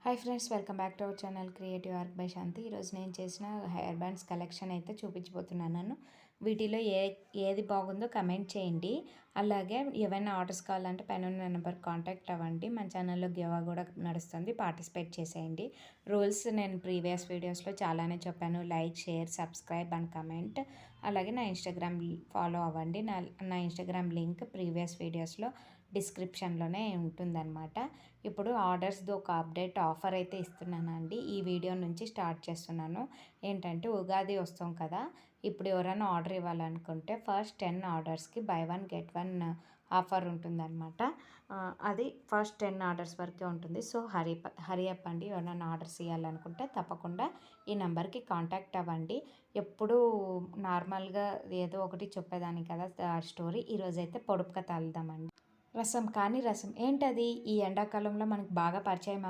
Hi friends, welcome back to our channel Creative Arc by Shanti. ఈరోజు నేను చేసిన hair bands collection అయితే చూపించబోతున్నాను. వీటిలో ఏది బాగుందో కమెంట్ చేయండి. అలాగే ఏవైనా ఆర్డర్స్ కావాలంటే పైన ఉన్న నెంబర్ కాంటాక్ట్ అవ్వండి. మన ఛానల్లో గివా కూడా నడుస్తుంది, పార్టిసిపేట్ చేసేయండి. రూల్స్ నేను ప్రీవియస్ వీడియోస్లో చాలానే చెప్పాను. Like, share, subscribe and comment. అలాగే నా ఇన్స్టాగ్రామ్ ఫాలో అవ్వండి. నా ఇన్స్టాగ్రామ్ లింక్ ప్రీవియస్ వీడియోస్లో డిస్క్రిప్షన్లోనే ఉంటుందన్నమాట. ఇప్పుడు ఆర్డర్స్ది ఒక అప్డేట్ ఆఫర్ అయితే ఇస్తున్నానండి. ఈ వీడియో నుంచి స్టార్ట్ చేస్తున్నాను. ఏంటంటే ఉగాది వస్తాం కదా, ఇప్పుడు ఎవరైనా ఆర్డర్ ఇవ్వాలనుకుంటే ఫస్ట్ 10 ఆర్డర్స్కి బై 1 గెట్ 1 ఆఫర్ ఉంటుందన్నమాట. అది ఫస్ట్ 10 ఆర్డర్స్ వరకే ఉంటుంది. సో హరి అప్ అండి. ఎవరైనా ఆర్డర్స్ ఇవ్వాలనుకుంటే తప్పకుండా ఈ నెంబర్కి కాంటాక్ట్ అవ్వండి. ఎప్పుడూ నార్మల్గా ఏదో ఒకటి చెప్పేదాన్ని కదా స్టోరీ, ఈరోజైతే పొడుపుగా తల్దామండి. రసం ఏంటది? ఈ ఎండాకాలంలో మనకు బాగా పరిచయం